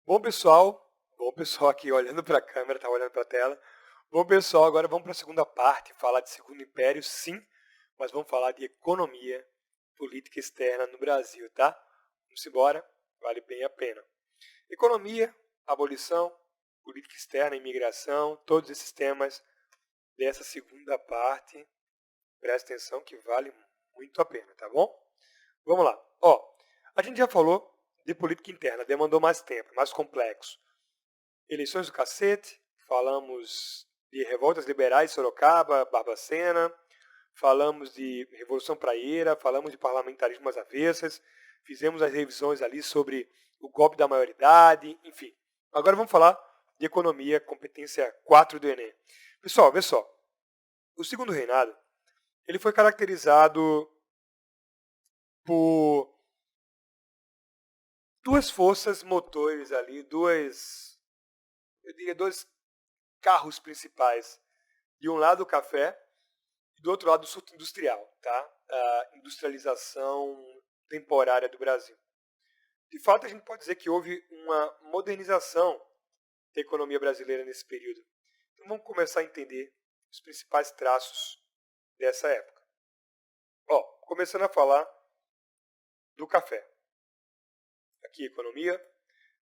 Bom pessoal aqui olhando para a câmera, tá olhando para a tela. Bom pessoal, agora vamos para a segunda parte, falar de Segundo Império, sim, mas vamos falar de economia, política externa no Brasil, tá? Vamos embora, vale bem a pena. Economia, abolição, política externa, imigração, todos esses temas dessa segunda parte, presta atenção que vale muito a pena, tá bom? Vamos lá. A gente já falou de política interna, demandou mais tempo, mais complexo. Eleições do cacete, falamos de revoltas liberais, Sorocaba, Barbacena, falamos de Revolução Praieira, falamos de parlamentarismo às avessas, fizemos as revisões ali sobre o golpe da maioridade, enfim. Agora vamos falar de economia, competência 4 do Enem. Pessoal, vê só. O segundo reinado, ele foi caracterizado por duas forças motores ali, dois carros principais. De um lado o café e do outro lado o surto industrial, tá? A industrialização temporária do Brasil. De fato, a gente pode dizer que houve uma modernização da economia brasileira nesse período. Então vamos começar a entender os principais traços dessa época. Começando a falar do café. Aqui, economia,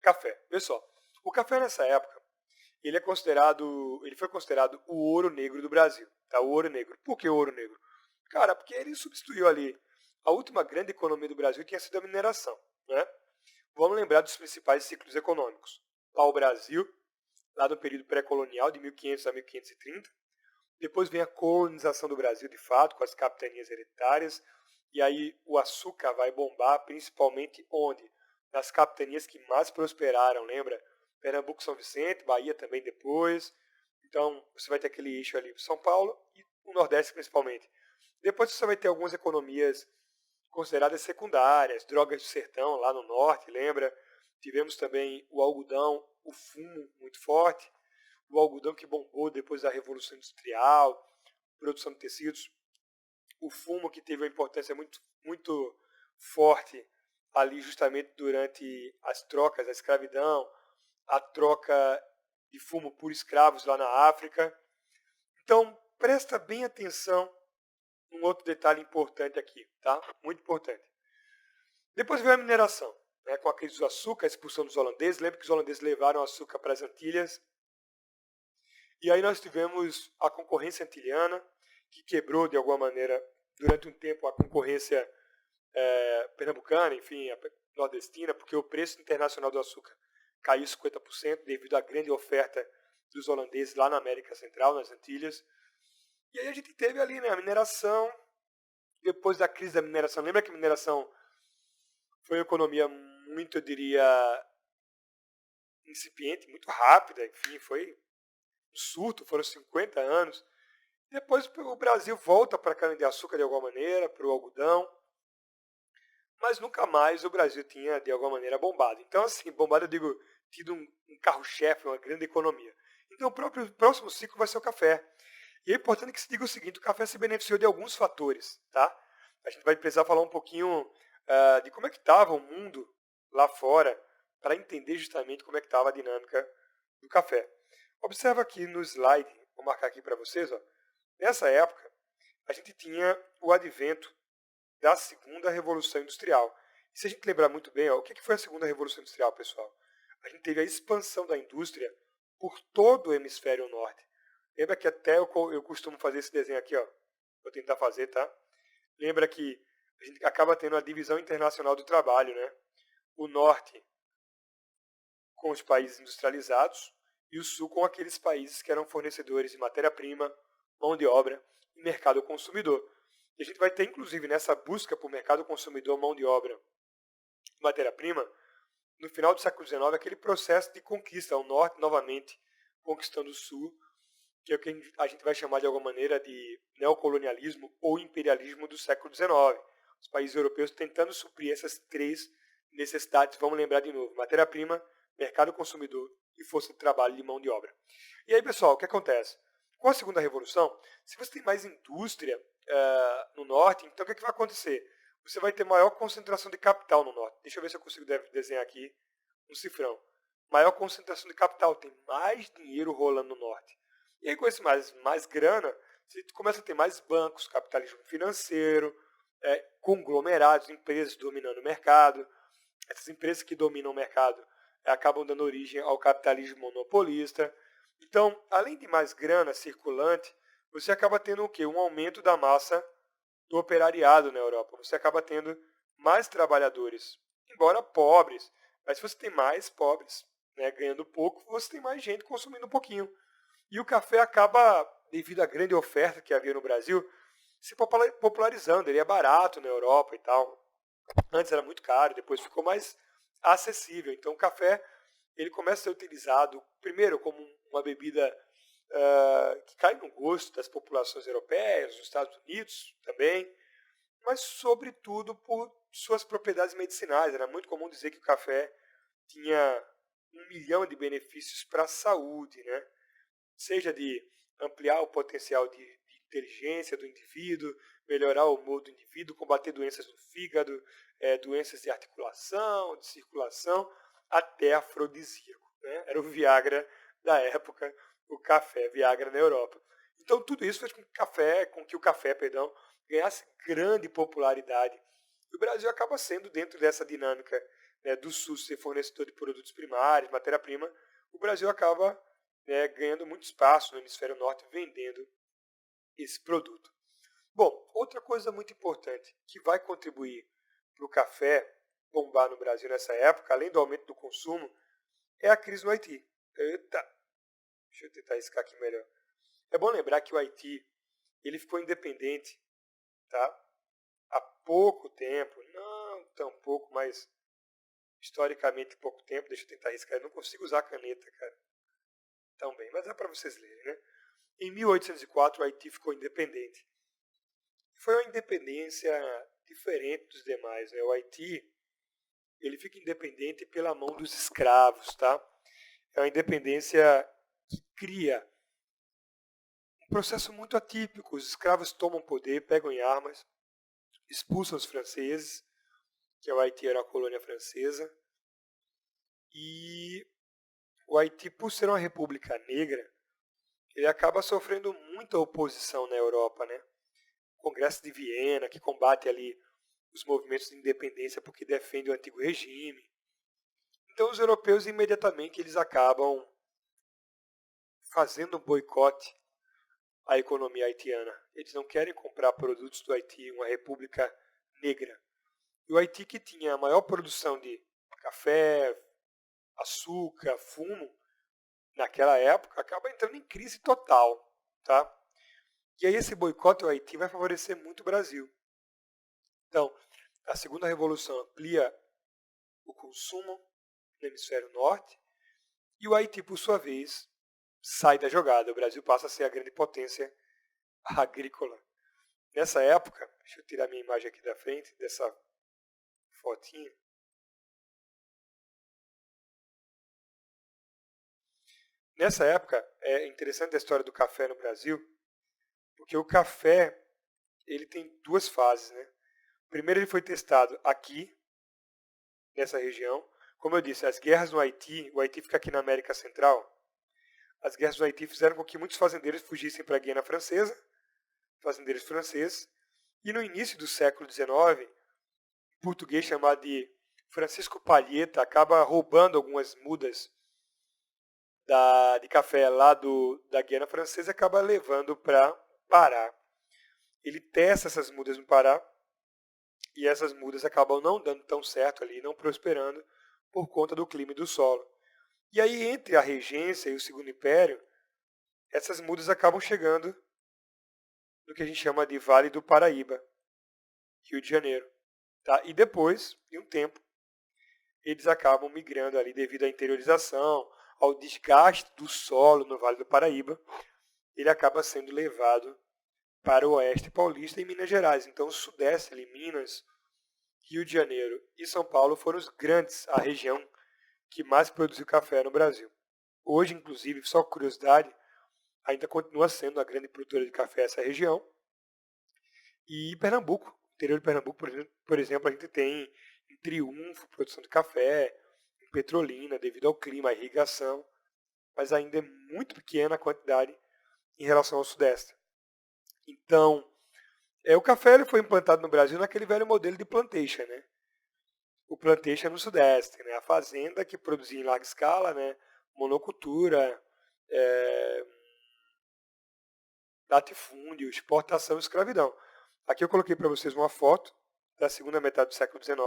café. Pessoal, o café nessa época, ele foi considerado o ouro negro do Brasil, tá? O ouro negro. Por que o ouro negro? Cara, porque ele substituiu ali a última grande economia do Brasil, que tinha sido a mineração, né? Vamos lembrar dos principais ciclos econômicos. Pau-Brasil, lá no período pré-colonial, de 1500 a 1530. Depois vem a colonização do Brasil, de fato, com as capitanias hereditárias. E aí o açúcar vai bombar, principalmente onde? Nas capitanias que mais prosperaram, lembra? Pernambuco, São Vicente, Bahia também depois. Então, você vai ter aquele eixo ali, São Paulo e o Nordeste principalmente. Depois você vai ter algumas economias consideradas secundárias, drogas do sertão lá no norte, lembra? Tivemos também o algodão, o fumo muito forte, o algodão que bombou depois da Revolução Industrial, produção de tecidos, o fumo que teve uma importância muito forte ali justamente durante as trocas, a escravidão, a troca de fumo por escravos lá na África. Então, presta bem atenção num outro detalhe importante aqui, tá? Muito importante. Depois veio a mineração, né, com a crise do açúcar, a expulsão dos holandeses. Lembra que os holandeses levaram açúcar para as Antilhas? E aí nós tivemos a concorrência antiliana, que quebrou de alguma maneira, durante um tempo, a concorrência pernambucana, enfim, a nordestina, porque o preço internacional do açúcar caiu 50% devido à grande oferta dos holandeses lá na América Central, nas Antilhas. E aí a gente teve ali, né, a mineração. Depois da crise da mineração, lembra que a mineração foi uma economia muito, eu diria, incipiente, muito rápida, enfim, foi um surto, foram 50 anos. Depois o Brasil volta para a cana-de-açúcar de alguma maneira, para o algodão, mas nunca mais o Brasil tinha, de alguma maneira, bombado. Então, assim, bombado eu digo, tido um carro-chefe, uma grande economia. Então, o próximo ciclo vai ser o café. E é importante que se diga o seguinte, o café se beneficiou de alguns fatores, tá? A gente vai precisar falar um pouquinho de como é que estava o mundo lá fora, para entender justamente como é que estava a dinâmica do café. Observa aqui no slide, vou marcar aqui para vocês, ó. Nessa época, a gente tinha o advento da segunda revolução industrial. E se a gente lembrar muito bem, ó, o que foi a segunda revolução industrial, pessoal? A gente teve a expansão da indústria por todo o hemisfério norte. Lembra que até eu costumo fazer esse desenho aqui, ó. Vou tentar fazer, tá? Lembra que a gente acaba tendo a divisão internacional do trabalho, né? O norte com os países industrializados e o sul com aqueles países que eram fornecedores de matéria-prima, mão de obra e mercado consumidor. E a gente vai ter, inclusive, nessa busca por mercado consumidor, mão de obra e matéria-prima, no final do século XIX, aquele processo de conquista, o norte novamente conquistando o sul, que é o que a gente vai chamar de alguma maneira de neocolonialismo ou imperialismo do século XIX. Os países europeus tentando suprir essas três necessidades, vamos lembrar de novo, matéria-prima, mercado consumidor e força de trabalho de mão de obra. E aí, pessoal, o que acontece? Com a segunda revolução, se você tem mais indústria no norte, então o que vai acontecer? Você vai ter maior concentração de capital no norte. Deixa eu ver se eu consigo desenhar aqui um cifrão. maior concentração de capital, tem mais dinheiro rolando no norte. E aí com esse mais grana, você começa a ter mais bancos, capitalismo financeiro, conglomerados, empresas dominando o mercado. Essas empresas que dominam o mercado acabam dando origem ao capitalismo monopolista. Então, além de mais grana circulante, você acaba tendo o quê? Um aumento da massa do operariado na Europa. Você acaba tendo mais trabalhadores, embora pobres. Mas se você tem mais pobres, né, ganhando pouco, você tem mais gente consumindo um pouquinho. E o café acaba, devido à grande oferta que havia no Brasil, se popularizando. Ele é barato na Europa e tal. Antes era muito caro, depois ficou mais acessível. Então o café ele começa a ser utilizado primeiro como uma bebida que cai no gosto das populações europeias, dos Estados Unidos também, mas sobretudo por suas propriedades medicinais. Era muito comum dizer que o café tinha 1 milhão de benefícios para a saúde, né? Seja de ampliar o potencial de inteligência do indivíduo, melhorar o humor do indivíduo, combater doenças do fígado, doenças de articulação, de circulação, até afrodisíaco. Né? Era o Viagra da época, o café Viagra na Europa. Então tudo isso fez com que o café, ganhasse grande popularidade. E o Brasil acaba sendo, dentro dessa dinâmica, né, do Sul ser fornecedor de produtos primários, matéria-prima, o Brasil acaba, né, ganhando muito espaço no hemisfério norte vendendo esse produto. Bom, outra coisa muito importante que vai contribuir para o café bombar no Brasil nessa época, além do aumento do consumo, é a crise no Haiti. Eita, deixa eu tentar riscar aqui melhor. É bom lembrar que o Haiti ele ficou independente, tá? Há pouco tempo, não tão pouco, mas historicamente pouco tempo. Deixa eu tentar riscar. Eu não consigo usar a caneta, cara, tão bem, mas é para vocês lerem, né? Em 1804, o Haiti ficou independente. Foi uma independência diferente dos demais, né? O Haiti ele fica independente pela mão dos escravos, tá? É uma independência que cria um processo muito atípico. Os escravos tomam poder, pegam em armas, expulsam os franceses, que o Haiti era uma colônia francesa, e o Haiti, por ser uma república negra, ele acaba sofrendo muita oposição na Europa, né? O Congresso de Viena, que combate ali os movimentos de independência porque defende o antigo regime. Então os europeus imediatamente eles acabam fazendo um boicote à economia haitiana. Eles não querem comprar produtos do Haiti, uma república negra. E o Haiti, que tinha a maior produção de café, açúcar, fumo, naquela época, acaba entrando em crise total. Tá? E aí esse boicote ao Haiti vai favorecer muito o Brasil. Então, a segunda revolução amplia o consumo no hemisfério norte e o Haiti, por sua vez, sai da jogada. O Brasil passa a ser a grande potência agrícola. Nessa época, deixa eu tirar minha imagem aqui da frente, dessa fotinha. Nessa época, é interessante a história do café no Brasil, porque o café ele tem duas fases, né? Primeiro ele foi testado aqui, nessa região. Como eu disse, as guerras no Haiti, o Haiti fica aqui na América Central, as guerras no Haiti fizeram com que muitos fazendeiros fugissem para a Guiana Francesa, fazendeiros franceses, e no início do século XIX, um português chamado de Francisco Palheta acaba roubando algumas mudas de café lá da Guiana Francesa e acaba levando para Pará. Ele testa essas mudas no Pará e essas mudas acabam não dando tão certo ali, não prosperando por conta do clima e do solo. E aí, entre a regência e o Segundo Império, essas mudas acabam chegando no que a gente chama de Vale do Paraíba, Rio de Janeiro. Tá? E depois, de um tempo, eles acabam migrando ali devido à interiorização, ao desgaste do solo no Vale do Paraíba, ele acaba sendo levado para o oeste paulista e Minas Gerais. Então, o sudeste, ali, Minas, Rio de Janeiro e São Paulo foram os grandes, a região que mais produziu café no Brasil. Hoje, inclusive, só curiosidade, ainda continua sendo a grande produtora de café essa região. E Pernambuco, interior de Pernambuco, por exemplo, a gente tem em Triunfo produção de café, em petrolina devido ao clima, à irrigação, mas ainda é muito pequena a quantidade em relação ao Sudeste. Então, o café ele foi implantado no Brasil naquele velho modelo de plantation, né? O plantation no Sudeste, né? A fazenda que produzia em larga escala, né? Monocultura, é, latifúndio, exportação e escravidão. Aqui eu coloquei para vocês uma foto da segunda metade do século XIX.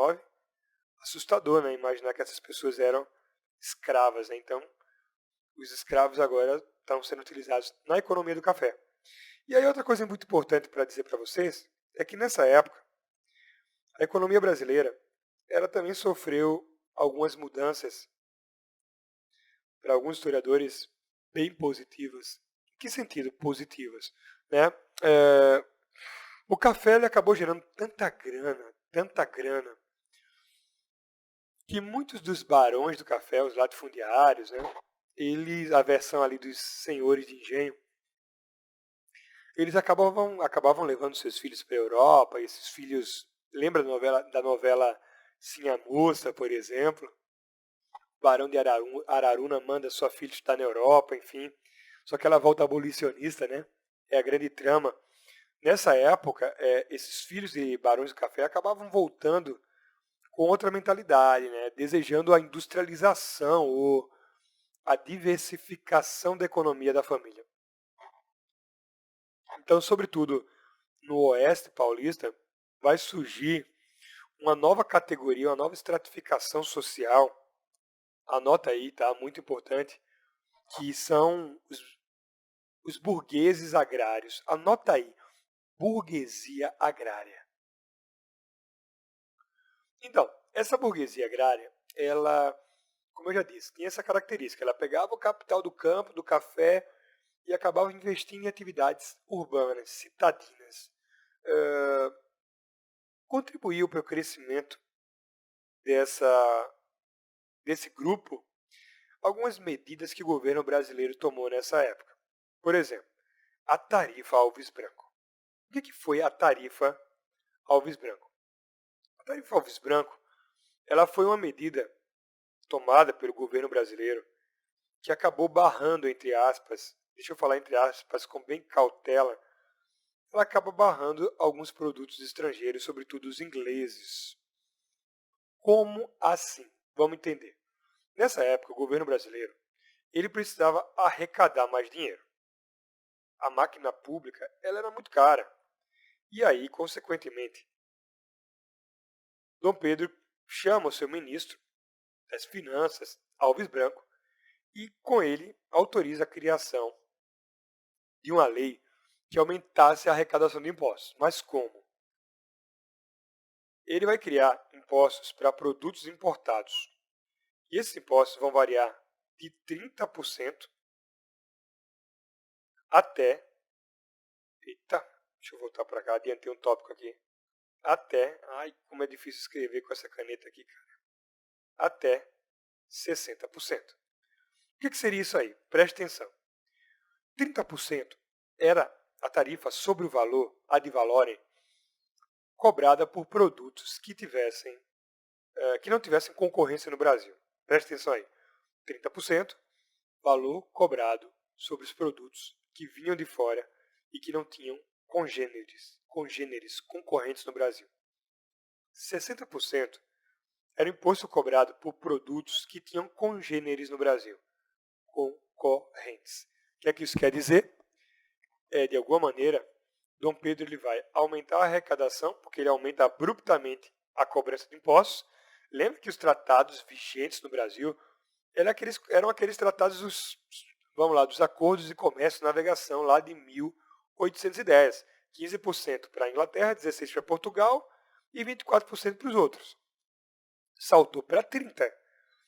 Assustador, né? Imaginar que essas pessoas eram escravas, né? Então, os escravos agora estão sendo utilizados na economia do café. E aí outra coisa muito importante para dizer para vocês é que nessa época a economia brasileira ela também sofreu algumas mudanças para alguns historiadores bem positivas. Em que sentido positivas? Né? O café ele acabou gerando tanta grana, que muitos dos barões do café, os latifundiários, né, eles, a versão ali dos senhores de engenho, eles acabavam levando seus filhos para a Europa, e esses filhos, lembra da novela Sim a Moça, por exemplo? O barão de Araruna manda sua filha estar na Europa, enfim. Só que ela volta abolicionista, né? É a grande trama. Nessa época, esses filhos de barões do café acabavam voltando com outra mentalidade, né? Desejando a industrialização ou a diversificação da economia da família. Então, sobretudo no Oeste paulista, vai surgir uma nova categoria, uma nova estratificação social. Anota aí, tá? Muito importante, que são os burgueses agrários. Anota aí, burguesia agrária. Então, essa burguesia agrária, ela, como eu já disse, tinha essa característica. Ela pegava o capital do campo, do café, e acabava investindo em atividades urbanas, citadinas. Contribuiu para o crescimento desse grupo algumas medidas que o governo brasileiro tomou nessa época. Por exemplo, a tarifa Alves Branco. O que foi a tarifa Alves Branco? A tarifa Alves Branco ela foi uma medida tomada pelo governo brasileiro que acabou barrando, entre aspas, deixa eu falar entre aspas com bem cautela, ela acaba barrando alguns produtos estrangeiros, sobretudo os ingleses. Como assim? Vamos entender. Nessa época, o governo brasileiro ele precisava arrecadar mais dinheiro. A máquina pública ela era muito cara. E aí, consequentemente, Dom Pedro chama o seu ministro das Finanças, Alves Branco, e com ele autoriza a criação de uma lei que aumentasse a arrecadação de impostos. Mas como? Ele vai criar impostos para produtos importados. E esses impostos vão variar de 30% até. Eita, deixa eu voltar para cá, adiantei um tópico aqui. Até. Ai, como é difícil escrever com essa caneta aqui, cara. Até 60%. O que seria isso aí? Preste atenção. 30% era a tarifa sobre o valor ad valorem cobrada por produtos que não tivessem concorrência no Brasil. Preste atenção aí. 30% valor cobrado sobre os produtos que vinham de fora e que não tinham congêneres concorrentes no Brasil. 60% era imposto cobrado por produtos que tinham congêneres no Brasil, concorrentes. O que é que isso quer dizer? De alguma maneira, Dom Pedro ele vai aumentar a arrecadação, porque ele aumenta abruptamente a cobrança de impostos. Lembra que os tratados vigentes no Brasil eram aqueles tratados dos acordos de comércio e navegação lá de 1810. 15% para a Inglaterra, 16% para Portugal e 24% para os outros. Saltou para 30%.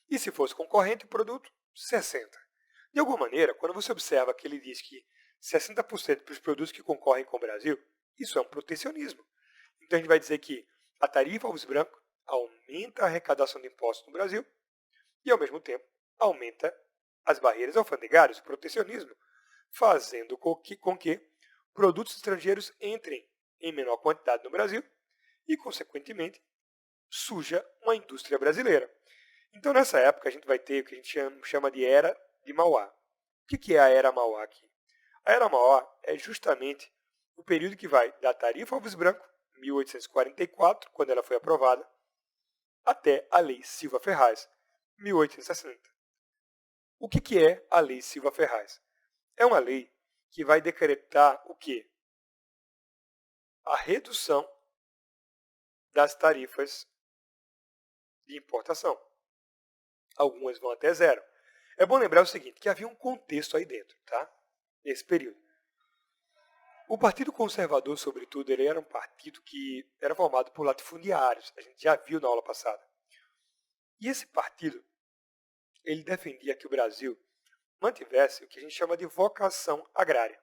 E se fosse concorrente, o produto, 60%. De alguma maneira, quando você observa que ele diz que 60% para os produtos que concorrem com o Brasil, isso é um protecionismo. Então a gente vai dizer que a tarifa Alves Branco aumenta a arrecadação de impostos no Brasil e, ao mesmo tempo, aumenta as barreiras alfandegárias, o protecionismo, fazendo com que produtos estrangeiros entrem em menor quantidade no Brasil e, consequentemente, surja uma indústria brasileira. Então, nessa época, a gente vai ter o que a gente chama de Era de Mauá. O que é a Era Mauá aqui? A Era Mauá é justamente o período que vai da Tarifa Alves Branco, 1844, quando ela foi aprovada, até a Lei Silva Ferraz, 1860. O que é a Lei Silva Ferraz? É uma lei que vai decretar o quê? A redução das tarifas de importação. Algumas vão até zero. É bom lembrar o seguinte, que havia um contexto aí dentro, tá? Nesse período. O Partido Conservador, sobretudo, ele era um partido que era formado por latifundiários. A gente já viu na aula passada. E esse partido, ele defendia que o Brasil mantivesse o que a gente chama de vocação agrária.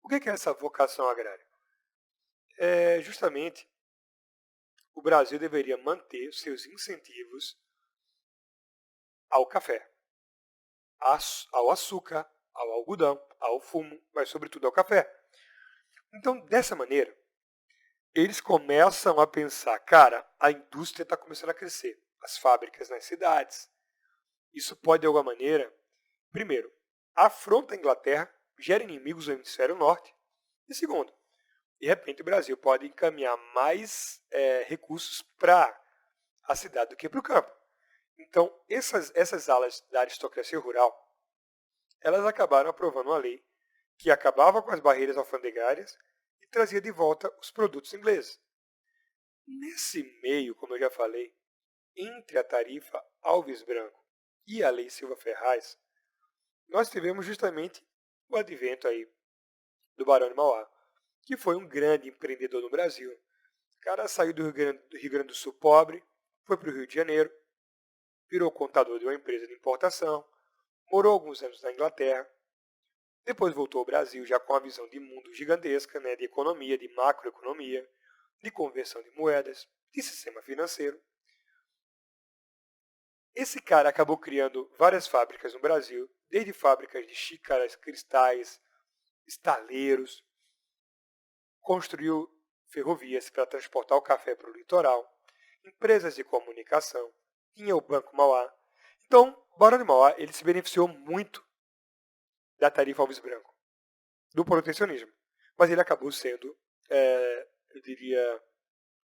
O que é essa vocação agrária? É justamente o Brasil deveria manter seus incentivos ao café, ao açúcar, ao algodão, ao fumo, mas sobretudo ao café. Então, dessa maneira, eles começam a pensar, cara, a indústria está começando a crescer, as fábricas nas cidades. Isso pode, de alguma maneira, primeiro, afronta a Inglaterra, gera inimigos no hemisfério norte, e segundo, de repente o Brasil pode encaminhar mais recursos para a cidade do que para o campo. Então, essas alas da aristocracia rural, elas acabaram aprovando uma lei que acabava com as barreiras alfandegárias e trazia de volta os produtos ingleses. Nesse meio, como eu já falei, entre a tarifa Alves Branco e a Lei Silva Ferraz, nós tivemos justamente o advento aí do Barão de Mauá, que foi um grande empreendedor no Brasil. O cara saiu do Rio Grande do Sul pobre, foi para o Rio de Janeiro, virou contador de uma empresa de importação, morou alguns anos na Inglaterra, depois voltou ao Brasil já com uma visão de mundo gigantesca, de economia, de macroeconomia, de conversão de moedas, de sistema financeiro. Esse cara acabou criando várias fábricas no Brasil, desde fábricas de xícaras, cristais, estaleiros, construiu ferrovias para transportar o café para o litoral, empresas de comunicação, tinha o Banco Mauá. Então, o Barão de Mauá ele se beneficiou muito da tarifa Alves Branco, do protecionismo. Mas ele acabou sendo, eu diria,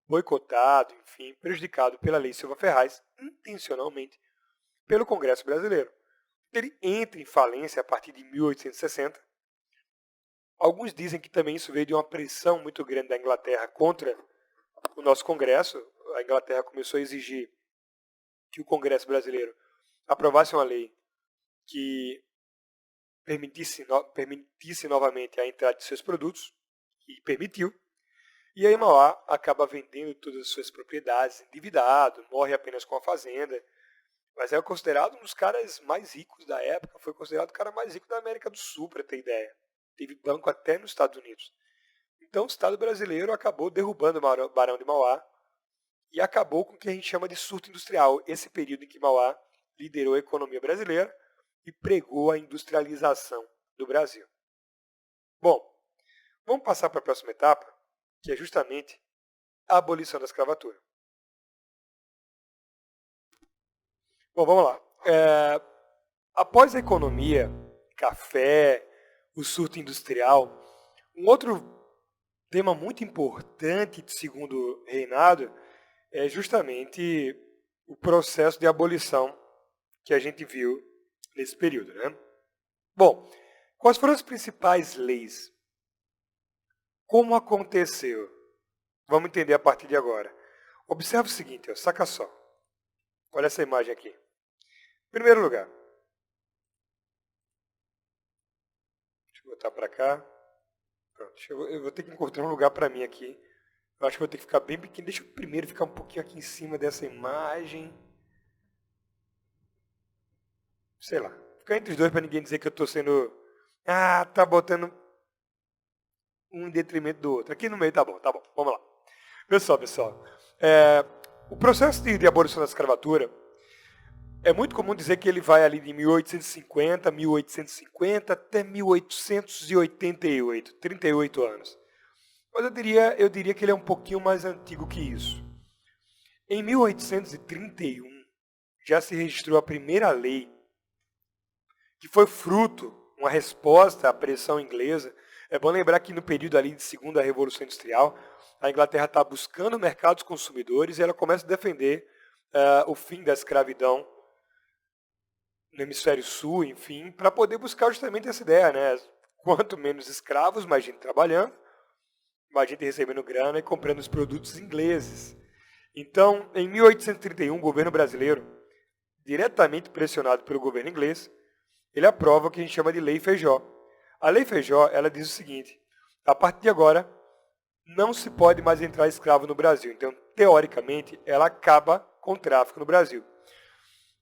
boicotado, enfim, prejudicado pela Lei Silva Ferraz, intencionalmente, pelo Congresso Brasileiro. Ele entra em falência a partir de 1860. Alguns dizem que também isso veio de uma pressão muito grande da Inglaterra contra o nosso Congresso. A Inglaterra começou a exigir que o Congresso brasileiro aprovasse uma lei que permitisse novamente a entrada de seus produtos, e permitiu. E aí Mauá acaba vendendo todas as suas propriedades, endividado, morre apenas com a fazenda, mas é considerado um dos caras mais ricos da época, foi considerado o cara mais rico da América do Sul, para ter ideia. Teve banco até nos Estados Unidos. Então o Estado brasileiro acabou derrubando o Barão de Mauá e acabou com o que a gente chama de surto industrial, esse período em que Mauá liderou a economia brasileira e pregou a industrialização do Brasil. Bom, vamos passar para a próxima etapa, que é justamente a abolição da escravatura. Bom, vamos lá. Após a economia, café, o surto industrial, um outro tema muito importante do segundo reinado é justamente o processo de abolição que a gente viu nesse período, né? Bom, quais foram as principais leis? Como aconteceu? Vamos entender a partir de agora. Observe o seguinte, saca só. Olha essa imagem aqui. Em primeiro lugar, deixa eu botar para cá. Pronto, eu vou ter que encontrar um lugar para mim aqui. Eu acho que vou ter que ficar bem pequeno. Deixa eu primeiro ficar um pouquinho aqui em cima dessa imagem. Sei lá. Ficar entre os dois para ninguém dizer que eu estou sendo... tá botando um em detrimento do outro. Aqui no meio tá bom. Vamos lá. Pessoal. O processo de abolição da escravatura é muito comum dizer que ele vai ali de 1850 até 1888, 38 anos. Mas eu diria que ele é um pouquinho mais antigo que isso. Em 1831, já se registrou a primeira lei que foi fruto, uma resposta à pressão inglesa. É bom lembrar que no período ali de segunda Revolução Industrial, a Inglaterra está buscando mercados consumidores e ela começa a defender o fim da escravidão no hemisfério sul, enfim, para poder buscar justamente essa ideia, né? Quanto menos escravos, mais gente trabalhando, mais gente recebendo grana e comprando os produtos ingleses. Então, em 1831, o governo brasileiro, diretamente pressionado pelo governo inglês, ele aprova o que a gente chama de Lei Feijó. A Lei Feijó, ela diz o seguinte: a partir de agora, não se pode mais entrar escravo no Brasil. Então, teoricamente, ela acaba com o tráfico no Brasil.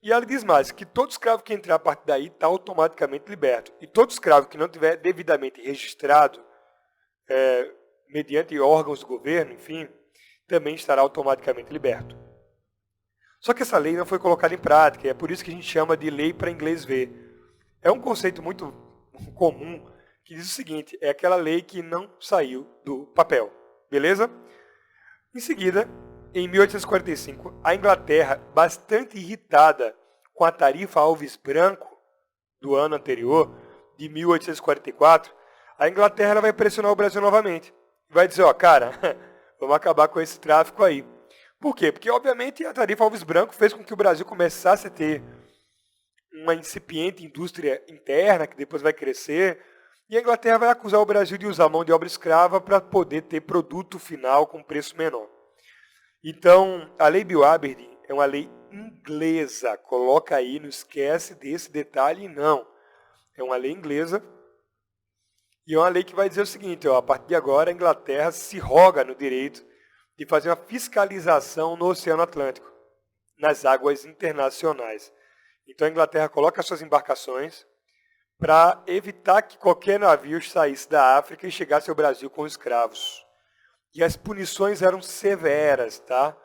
E ela diz mais, que todo escravo que entrar a partir daí está automaticamente liberto. E todo escravo que não tiver devidamente registrado, mediante órgãos do governo, enfim, também estará automaticamente liberto. Só que essa lei não foi colocada em prática, e é por isso que a gente chama de lei para inglês ver. É um conceito muito comum que diz o seguinte: é aquela lei que não saiu do papel. Beleza? Em seguida, em 1845, a Inglaterra, bastante irritada com a tarifa Alves Branco do ano anterior, de 1844, a Inglaterra ela vai pressionar o Brasil novamente. Vai dizer, ó, cara, vamos acabar com esse tráfico aí. Por quê? Porque, obviamente, a tarifa Alves Branco fez com que o Brasil começasse a ter uma incipiente indústria interna, que depois vai crescer, e a Inglaterra vai acusar o Brasil de usar mão de obra escrava para poder ter produto final com preço menor. Então, a Lei Bill Aberdeen é uma lei inglesa. Coloca aí, não esquece desse detalhe, não. É uma lei inglesa e é uma lei que vai dizer o seguinte, ó, a partir de agora a Inglaterra se roga no direito de fazer uma fiscalização no Oceano Atlântico, nas águas internacionais. Então a Inglaterra coloca suas embarcações para evitar que qualquer navio saísse da África e chegasse ao Brasil com escravos. E as punições eram severas, tá?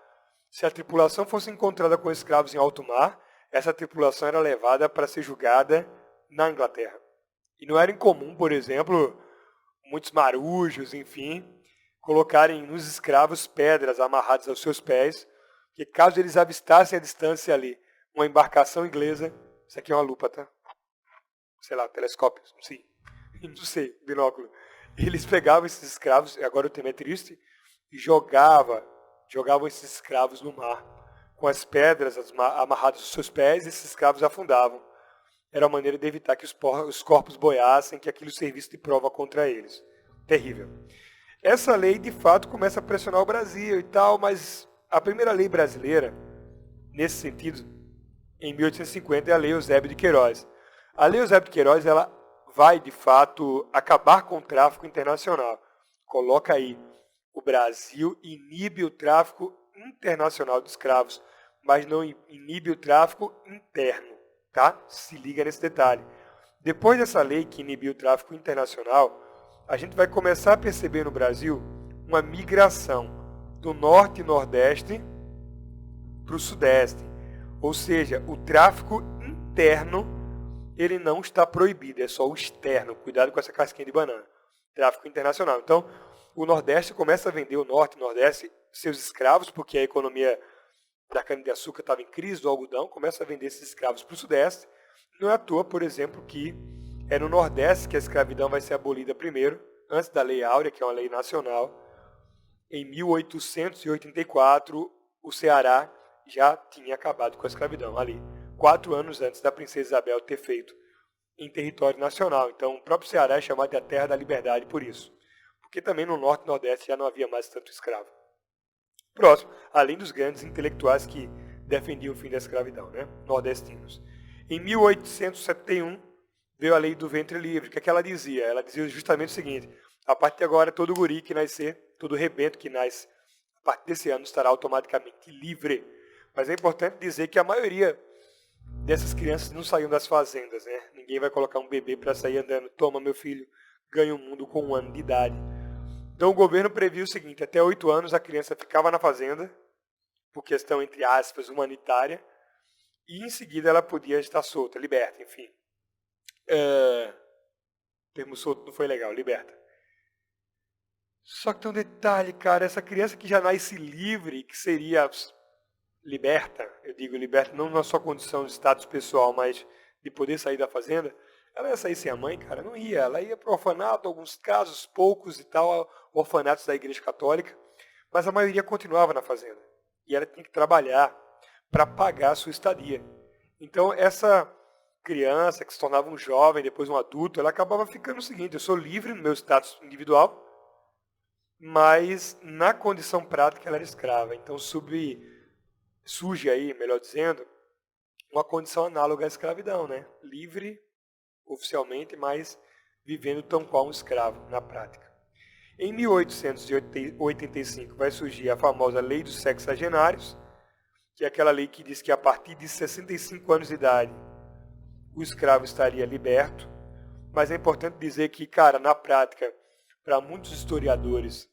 Se a tripulação fosse encontrada com escravos em alto mar, essa tripulação era levada para ser julgada na Inglaterra. E não era incomum, por exemplo, muitos marujos, enfim, colocarem nos escravos pedras amarradas aos seus pés, que caso eles avistassem à distância ali uma embarcação inglesa, isso aqui é uma lupa, tá? Sei lá, telescópio, não sei, binóculo. Eles pegavam esses escravos, agora o tema é triste, e jogavam esses escravos no mar, com as pedras amarradas aos seus pés, e esses escravos afundavam. Era uma maneira de evitar que os corpos boiassem, que aquilo servisse de prova contra eles. Terrível. Essa lei, de fato, começa a pressionar o Brasil e tal, mas a primeira lei brasileira, nesse sentido, em 1850, é a Lei Eusébio de Queiroz. A Lei Eusébio de Queiroz, ela vai, de fato, acabar com o tráfico internacional. Coloca aí, o Brasil inibe o tráfico internacional de escravos, mas não inibe o tráfico interno, tá? Se liga nesse detalhe. Depois dessa lei que inibiu o tráfico internacional, a gente vai começar a perceber no Brasil uma migração do norte e nordeste para o sudeste. Ou seja, o tráfico interno ele não está proibido, é só o externo. Cuidado com essa casquinha de banana. Tráfico internacional. Então, o Nordeste começa a vender, o Norte e Nordeste, seus escravos, porque a economia da cana-de-açúcar estava em crise, do algodão, começa a vender esses escravos para o Sudeste. Não é à toa, por exemplo, que é no Nordeste que a escravidão vai ser abolida primeiro, antes da Lei Áurea, que é uma lei nacional. Em 1884, o Ceará já tinha acabado com a escravidão ali. 4 anos antes da princesa Isabel ter feito em território nacional. Então, o próprio Ceará é chamado de a terra da liberdade por isso. Porque também no Norte e Nordeste já não havia mais tanto escravo. Próximo, além dos grandes intelectuais que defendiam o fim da escravidão, né? Nordestinos. Em 1871, veio a lei do ventre livre. O que é que ela dizia? Ela dizia justamente o seguinte: a partir de agora, todo guri que nascer, todo rebento que nasce, a partir desse ano estará automaticamente livre. Mas é importante dizer que a maioria dessas crianças não saíam das fazendas, né? Ninguém vai colocar um bebê para sair andando. Toma, meu filho, ganha o mundo com 1 ano de idade. Então o governo previu o seguinte: até 8 anos a criança ficava na fazenda, por questão, entre aspas, humanitária, e em seguida ela podia estar solta, liberta, enfim. O termo solto não foi legal, liberta. Só que tem um detalhe, cara, essa criança que já nasce livre, que seria liberta, eu digo liberta não na sua condição de status pessoal, mas de poder sair da fazenda, ela ia sair sem a mãe, cara? Não ia. Ela ia para o orfanato, alguns casos, poucos e tal, orfanatos da Igreja Católica, mas a maioria continuava na fazenda. E ela tinha que trabalhar para pagar a sua estadia. Então, essa criança que se tornava um jovem, depois um adulto, ela acabava ficando o seguinte: eu sou livre no meu status individual, mas na condição prática ela era escrava. Então, surge aí, melhor dizendo, uma condição análoga à escravidão, né? Livre oficialmente, mas vivendo tão qual um escravo na prática. Em 1885 vai surgir a famosa Lei dos Sexagenários, que é aquela lei que diz que a partir de 65 anos de idade o escravo estaria liberto. Mas é importante dizer que, cara, na prática, para muitos historiadores,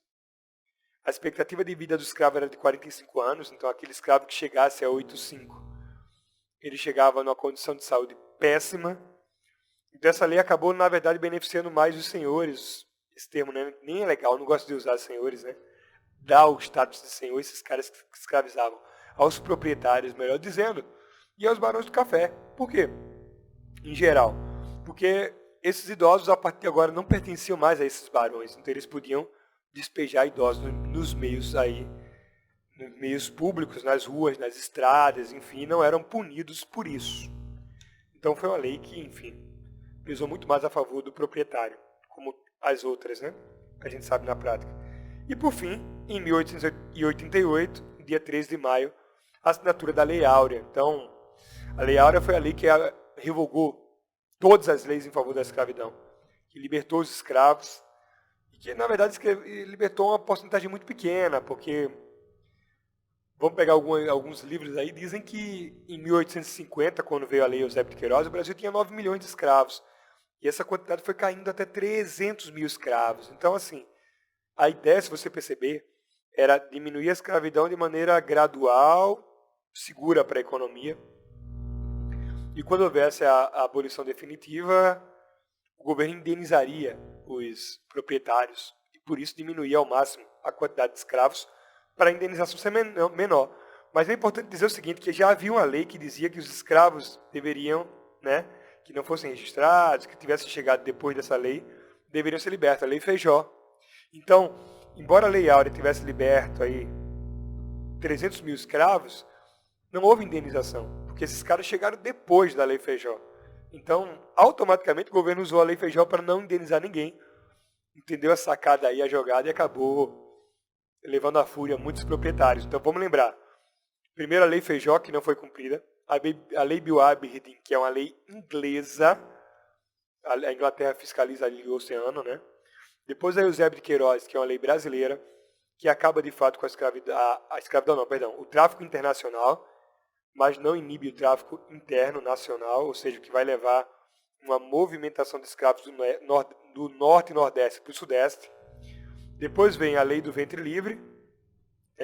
a expectativa de vida do escravo era de 45 anos, então aquele escravo que chegasse a 85, ele chegava numa condição de saúde péssima. Então essa lei acabou, na verdade, beneficiando mais os senhores. Esse termo, né, nem é legal, eu não gosto de usar senhores, né? Dá o status de senhor esses caras que escravizavam aos proprietários, melhor dizendo, e aos barões do café. Por quê? Em geral, porque esses idosos, a partir de agora, não pertenciam mais a esses barões, então eles podiam despejar idosos nos meios aí, nos meios públicos, nas ruas, nas estradas, enfim, não eram punidos por isso. Então foi uma lei que, enfim, pesou muito mais a favor do proprietário, como as outras, né? A gente sabe na prática. E por fim, em 1888, dia 13 de maio, a assinatura da Lei Áurea. Então, a Lei Áurea foi a lei que revogou todas as leis em favor da escravidão, que libertou os escravos, e que, na verdade, libertou uma porcentagem muito pequena, porque, vamos pegar alguns livros aí, dizem que em 1850, quando veio a Lei Eusébio de Queiroz, o Brasil tinha 9 milhões de escravos, e essa quantidade foi caindo até 300 mil escravos. Então, assim, a ideia, se você perceber, era diminuir a escravidão de maneira gradual, segura para a economia. E quando houvesse a abolição definitiva, o governo indenizaria os proprietários e por isso diminuía ao máximo a quantidade de escravos para a indenização ser menor. Mas é importante dizer o seguinte, que já havia uma lei que dizia que os escravos deveriam, né, que não fossem registrados, que tivessem chegado depois dessa lei, deveriam ser libertos, a Lei Feijó. Então, embora a Lei Áurea tivesse liberto aí 300 mil escravos, não houve indenização, porque esses caras chegaram depois da Lei Feijó. Então, automaticamente o governo usou a Lei Feijó para não indenizar ninguém. Entendeu a sacada aí, a jogada, e acabou levando à fúria muitos proprietários. Então, vamos lembrar. Primeiro, a Lei Feijó, que não foi cumprida. A Lei Bill Aberdeen, que é uma lei inglesa. A Inglaterra fiscaliza ali o oceano, né? Depois a Eusébio de Queiroz, que é uma lei brasileira, que acaba de fato com a escravidão, o tráfico internacional, mas não inibe o tráfico interno nacional, ou seja, que vai levar uma movimentação de escravos do norte e nordeste para o sudeste. Depois vem a lei do ventre livre,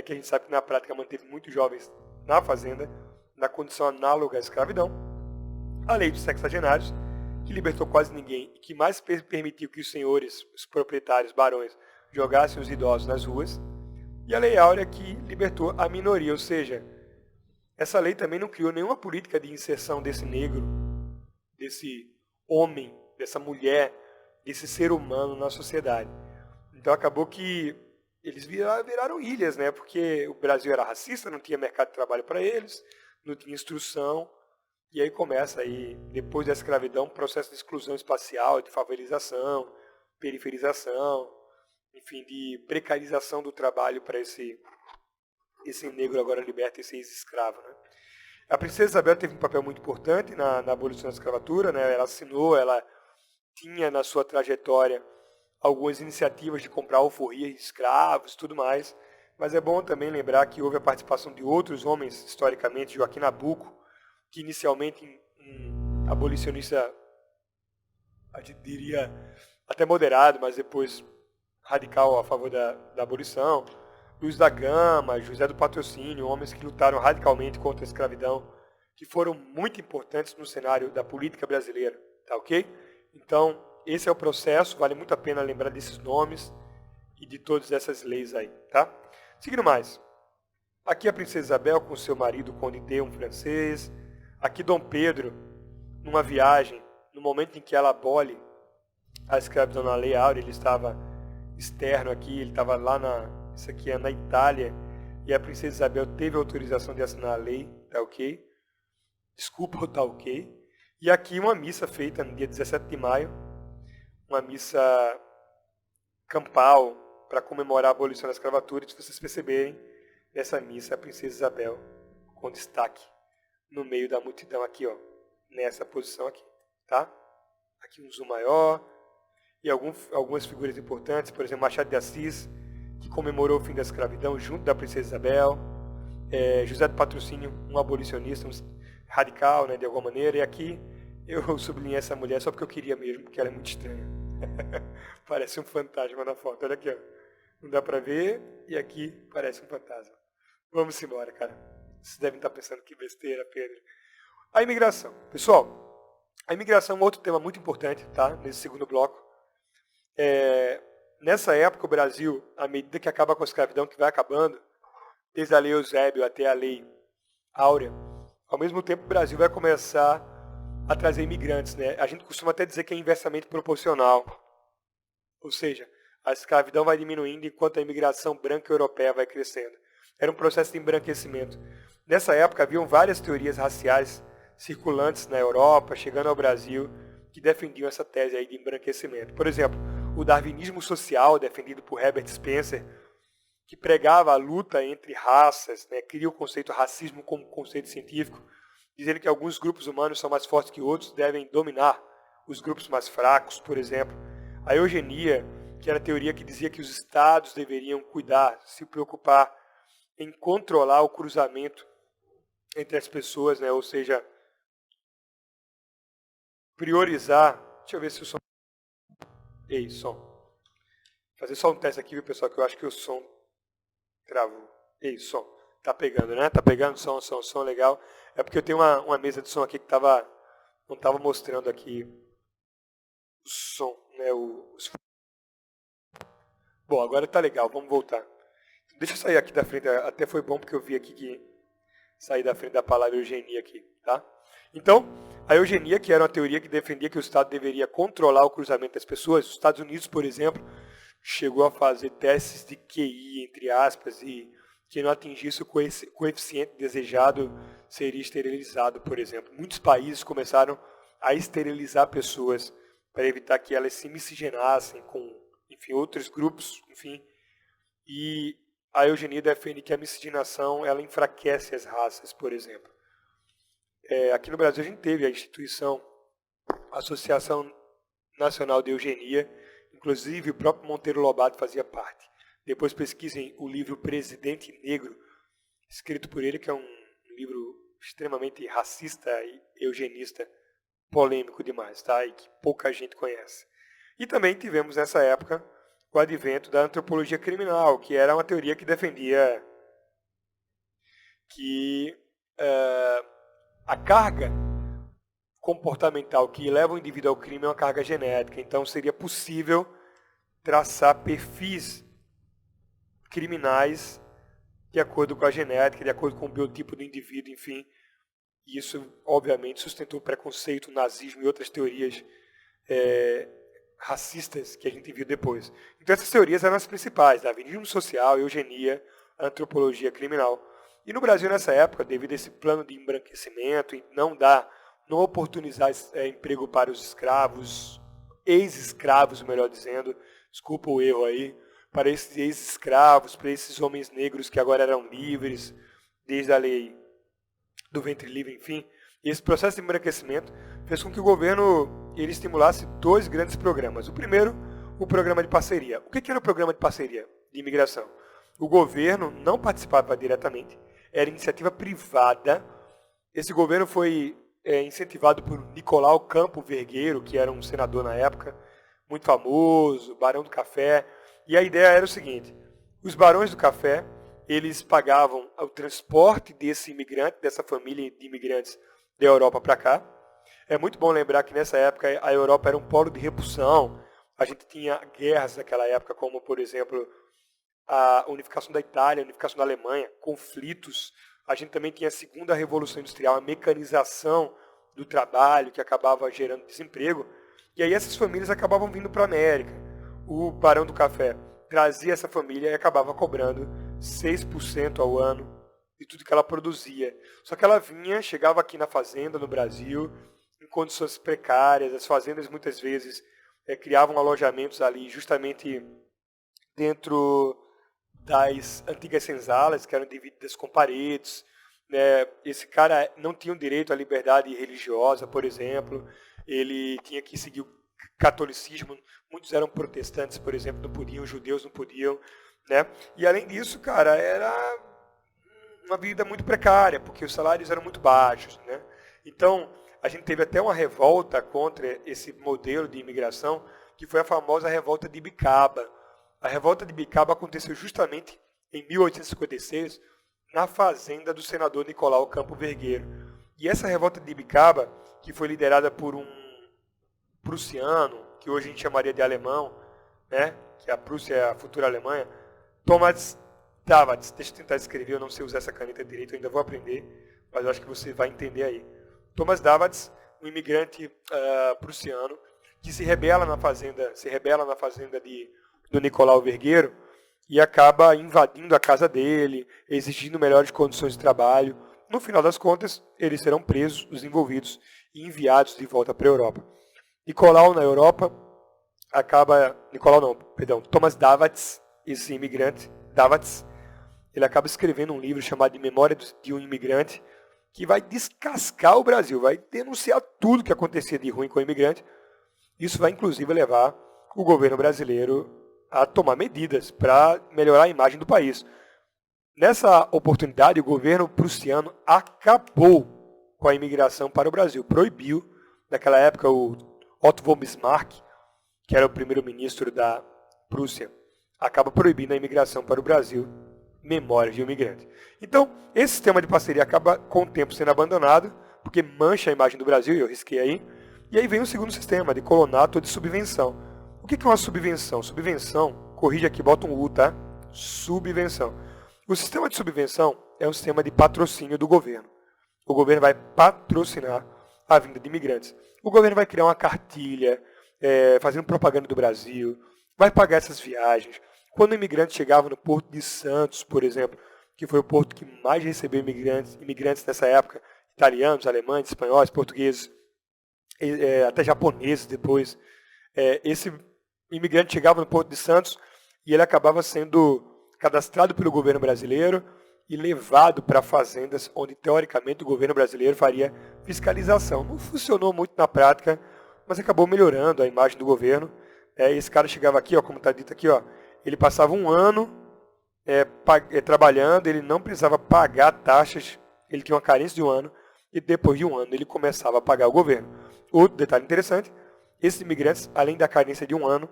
que a gente sabe que na prática manteve muitos jovens na fazenda, na condição análoga à escravidão. A lei dos sexagenários, que libertou quase ninguém e que mais permitiu que os senhores, os proprietários, barões, jogassem os idosos nas ruas. E a Lei Áurea, que libertou a minoria, ou seja, essa lei também não criou nenhuma política de inserção desse negro, desse homem, dessa mulher, desse ser humano na sociedade. Então acabou que eles viraram ilhas, né? Porque o Brasil era racista, não tinha mercado de trabalho para eles, não tinha instrução. E aí começa aí, depois da escravidão, um processo de exclusão espacial, de favelização, periferização, enfim, de precarização do trabalho para esse negro agora liberto, esse ex-escravo, né? A princesa Isabel teve um papel muito importante na abolição da escravatura, né? Ela assinou, ela tinha na sua trajetória algumas iniciativas de comprar alforria de escravos e tudo mais, mas é bom também lembrar que houve a participação de outros homens, historicamente, Joaquim Nabuco, que inicialmente um abolicionista, a gente diria até moderado, mas depois radical a favor da abolição, Luiz da Gama, José do Patrocínio, homens que lutaram radicalmente contra a escravidão, que foram muito importantes no cenário da política brasileira, tá ok? Então, esse é o processo, vale muito a pena lembrar desses nomes e de todas essas leis aí, tá? Seguindo mais. Aqui a princesa Isabel com seu marido, o conde D, um francês. Aqui Dom Pedro, numa viagem, no momento em que ela abole a escravidão na Lei Áurea, ele estava externo aqui, ele estava lá isso aqui é na Itália, e a princesa Isabel teve autorização de assinar a lei, tá ok? Desculpa, tá ok? E aqui uma missa feita no dia 17 de maio, uma missa campal para comemorar a abolição da escravatura. Se vocês perceberem, nessa missa a princesa Isabel com destaque no meio da multidão aqui, ó, nessa posição aqui, tá? Aqui um zoom maior e algumas figuras importantes, por exemplo, Machado de Assis, que comemorou o fim da escravidão junto da princesa Isabel, José do Patrocínio, um abolicionista, um radical, né, de alguma maneira, e aqui eu sublinhei essa mulher só porque eu queria mesmo, porque ela é muito estranha. Parece um fantasma na foto, olha aqui, ó. Não dá pra ver, e aqui parece um fantasma. Vamos embora, cara. Vocês devem estar pensando que besteira, Pedro. A imigração. Pessoal, a imigração é um outro tema muito importante, tá? Nesse segundo bloco. Nessa época, o Brasil, à medida que acaba com a escravidão, que vai acabando, desde a Lei Eusébio até a Lei Áurea, ao mesmo tempo o Brasil vai começar a trazer imigrantes, né? A gente costuma até dizer que é inversamente proporcional. Ou seja, a escravidão vai diminuindo enquanto a imigração branca europeia vai crescendo. Era um processo de embranquecimento. Nessa época haviam várias teorias raciais circulantes na Europa, chegando ao Brasil, que defendiam essa tese aí de embranquecimento. Por exemplo, o darwinismo social, defendido por Herbert Spencer, que pregava a luta entre raças, né, cria o conceito racismo como conceito científico, dizendo que alguns grupos humanos são mais fortes que outros, devem dominar os grupos mais fracos, por exemplo. A eugenia, que era a teoria que dizia que os estados deveriam cuidar, se preocupar em controlar o cruzamento entre as pessoas, né, ou seja, priorizar. Deixa eu ver se o som... Ei, som. Vou fazer só um teste aqui, viu, pessoal, que eu acho que o som travou. Ei, som. Tá pegando, né? Tá pegando som legal. É porque eu tenho uma mesa de som aqui que não estava mostrando aqui o som, né? Bom, agora tá legal, vamos voltar. Deixa eu sair aqui da frente, até foi bom porque eu vi aqui que saí da frente da palavra eugenia aqui, tá? Então, a eugenia, que era uma teoria que defendia que o Estado deveria controlar o cruzamento das pessoas, os Estados Unidos, por exemplo, chegou a fazer testes de QI, entre aspas, e quem não atingisse o coeficiente desejado seria esterilizado, por exemplo. Muitos países começaram a esterilizar pessoas para evitar que elas se miscigenassem com, enfim, outros grupos, enfim. E a eugenia defende que a miscigenação ela enfraquece as raças, por exemplo. Aqui no Brasil a gente teve a instituição, a Associação Nacional de Eugenia, inclusive o próprio Monteiro Lobato fazia parte. Depois pesquisem o livro Presidente Negro, escrito por ele, que é um livro extremamente racista e eugenista, polêmico demais, tá? E que pouca gente conhece. E também tivemos nessa época o advento da antropologia criminal, que era uma teoria que defendia que a carga comportamental que leva o indivíduo ao crime é uma carga genética. Então seria possível traçar perfis criminais de acordo com a genética, de acordo com o biotipo do indivíduo, enfim. E isso, obviamente, sustentou o preconceito, o nazismo e outras teorias racistas que a gente viu depois. Então essas teorias eram as principais, darwinismo social, eugenia, antropologia criminal. E no Brasil, nessa época, devido a esse plano de embranquecimento, não oportunizar emprego para os escravos, ex-escravos, melhor dizendo, desculpa o erro aí, para esses ex-escravos, para esses homens negros que agora eram livres, desde a lei do ventre livre, enfim. E esse processo de embranquecimento fez com que o governo ele estimulasse dois grandes programas. O primeiro, o programa de parceria. O que era o programa de parceria de imigração? O governo não participava diretamente, era iniciativa privada. Esse governo foi incentivado por Nicolau Campo Vergueiro, que era um senador na época, muito famoso, Barão do Café. E a ideia era o seguinte: os barões do café, eles pagavam o transporte desse imigrante, dessa família de imigrantes da Europa para cá. É muito bom lembrar que nessa época a Europa era um polo de repulsão. A gente tinha guerras naquela época, como por exemplo a unificação da Itália, a unificação da Alemanha, conflitos. A gente também tinha a segunda revolução industrial, a mecanização do trabalho, que acabava gerando desemprego. E aí essas famílias acabavam vindo para a América. O Barão do Café trazia essa família e acabava cobrando 6% ao ano de tudo que ela produzia. Só que ela vinha, chegava aqui na fazenda, no Brasil, em condições precárias. As fazendas muitas vezes criavam alojamentos ali justamente dentro das antigas senzalas, que eram divididas com paredes. Esse cara não tinha o direito à liberdade religiosa, por exemplo. Ele tinha que seguir o catolicismo. Muitos eram protestantes, por exemplo, não podiam, os judeus não podiam. Né? E além disso, cara, era uma vida muito precária, porque os salários eram muito baixos. Né? Então, a gente teve até uma revolta contra esse modelo de imigração, que foi a famosa revolta de Ibicaba. A revolta de Ibicaba aconteceu justamente em 1856, na fazenda do senador Nicolau Campo Vergueiro. E essa revolta de Ibicaba, que foi liderada por um prussiano, que hoje a gente chamaria de alemão, né? Que a Prússia é a futura Alemanha, Thomas Davatz. Deixa eu tentar escrever, eu não sei usar essa caneta direito, eu ainda vou aprender, mas eu acho que você vai entender aí. Thomas Davatz, um imigrante prussiano, que se rebela na fazenda do Nicolau Vergueiro e acaba invadindo a casa dele, exigindo melhores condições de trabalho. No final das contas, eles serão presos, os envolvidos, e enviados de volta para a Europa. Thomas Davatz, esse imigrante, Davatz, ele acaba escrevendo um livro chamado de Memória de um Imigrante, que vai descascar o Brasil, vai denunciar tudo que acontecia de ruim com o imigrante. Isso vai, inclusive, levar o governo brasileiro a tomar medidas para melhorar a imagem do país. Nessa oportunidade, o governo prussiano acabou com a imigração para o Brasil. Proibiu, naquela época, o Otto von Bismarck, que era o primeiro-ministro da Prússia, acaba proibindo a imigração para o Brasil. Memórias de um imigrante. Então, esse sistema de parceria acaba com o tempo sendo abandonado, porque mancha a imagem do Brasil, e eu risquei aí. E aí vem o segundo sistema, de colonato ou de subvenção. O que é uma subvenção? Subvenção, corrige aqui, bota um U, tá? Subvenção. O sistema de subvenção é um sistema de patrocínio do governo. O governo vai patrocinar a vinda de imigrantes. O governo vai criar uma cartilha, fazendo propaganda do Brasil, vai pagar essas viagens. Quando o imigrante chegava no Porto de Santos, por exemplo, que foi o porto que mais recebeu imigrantes nessa época, italianos, alemães, espanhóis, portugueses, até japoneses depois, esse imigrante chegava no Porto de Santos e ele acabava sendo cadastrado pelo governo brasileiro e levado para fazendas onde, teoricamente, o governo brasileiro faria fiscalização. Não funcionou muito na prática, mas acabou melhorando a imagem do governo. Esse cara chegava aqui, ó, como está dito aqui, ó, ele passava um ano trabalhando, ele não precisava pagar taxas, ele tinha uma carência de um ano, e depois de um ano ele começava a pagar o governo. Outro detalhe interessante, esses imigrantes, além da carência de um ano,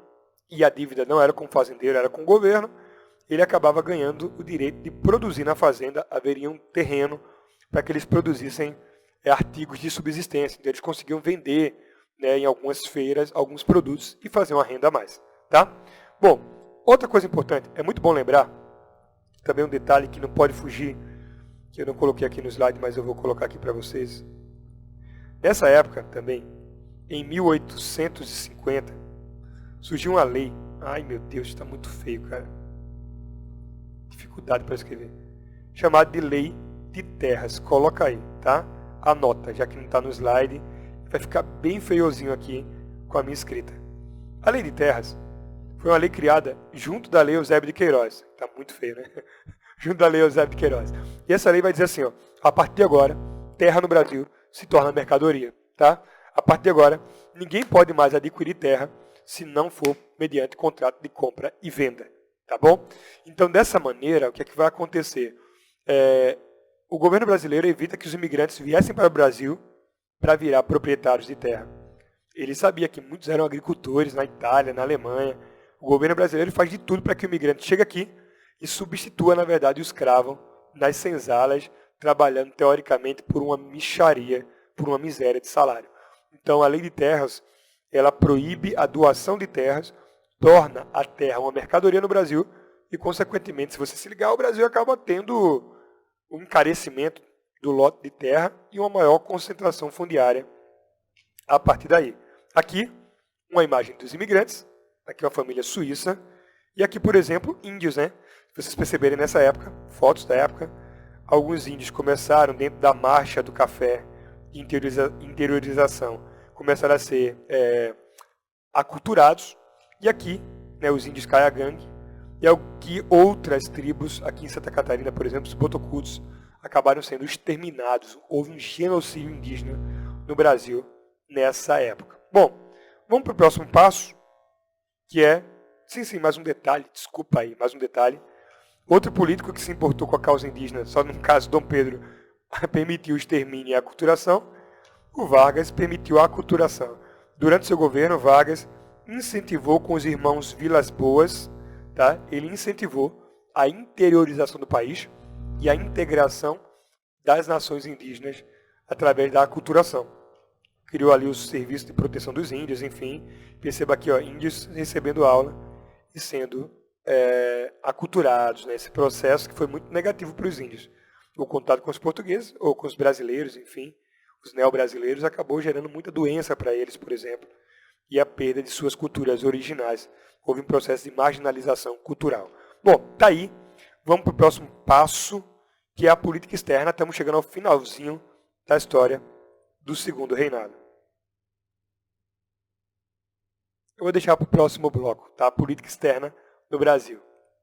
e a dívida não era com o fazendeiro, era com o governo, ele acabava ganhando o direito de produzir na fazenda, haveria um terreno para que eles produzissem artigos de subsistência. Então eles conseguiam vender, né, em algumas feiras alguns produtos e fazer uma renda a mais. Tá? Bom, outra coisa importante, é muito bom lembrar, também um detalhe que não pode fugir, que eu não coloquei aqui no slide, mas eu vou colocar aqui para vocês. Nessa época também, em 1850, surgiu uma lei. Ai meu Deus, está muito feio, cara. Dificuldade para escrever. Chamada de Lei de Terras. Coloca aí, tá? Anota, já que não está no slide. Vai ficar bem feiozinho aqui com a minha escrita. A Lei de Terras foi uma lei criada junto da Lei Eusébio de Queiroz. Está muito feio, né? Junto da Lei Eusébio de Queiroz. E essa lei vai dizer assim, ó, a partir de agora, terra no Brasil se torna mercadoria, tá? A partir de agora, ninguém pode mais adquirir terra se não for mediante contrato de compra e venda, tá bom? Então, dessa maneira, o que é que vai acontecer? O governo brasileiro evita que os imigrantes viessem para o Brasil para virar proprietários de terra. Ele sabia que muitos eram agricultores na Itália, na Alemanha. O governo brasileiro faz de tudo para que o imigrante chegue aqui e substitua, na verdade, o escravo nas senzalas, trabalhando teoricamente por uma mixaria, por uma miséria de salário. Então, a Lei de Terras, ela proíbe a doação de terras, torna a terra uma mercadoria no Brasil e, consequentemente, se você se ligar, o Brasil acaba tendo um encarecimento do lote de terra e uma maior concentração fundiária a partir daí. Aqui, uma imagem dos imigrantes, aqui uma família suíça, e aqui, por exemplo, índios, né? Se vocês perceberem nessa época, fotos da época, alguns índios começaram dentro da marcha do café de interiorização, começaram a ser aculturados, e aqui, né, os índios Caiagang, e aqui outras tribos, aqui em Santa Catarina, por exemplo, os botocudos, acabaram sendo exterminados. Houve um genocídio indígena no Brasil nessa época. Bom, vamos para o próximo passo, que é, sim, mais um detalhe, desculpa aí, mais um detalhe. Outro político que se importou com a causa indígena, só no caso Dom Pedro, permitiu o extermínio e a aculturação, o Vargas permitiu a aculturação. Durante seu governo, Vargas incentivou com os irmãos Vilas Boas, tá? Ele incentivou a interiorização do país e a integração das nações indígenas através da aculturação. Criou ali o Serviço de Proteção dos Índios, enfim. Perceba aqui, ó, índios recebendo aula e sendo aculturados, né? Esse processo que foi muito negativo para os índios. O contato com os portugueses ou com os brasileiros, enfim, os neo-brasileiros, acabou gerando muita doença para eles, por exemplo, e a perda de suas culturas originais. Houve um processo de marginalização cultural. Bom, tá aí. Vamos para o próximo passo, que é a política externa. Estamos chegando ao finalzinho da história do Segundo Reinado. Eu vou deixar para o próximo bloco, tá? A política externa no Brasil.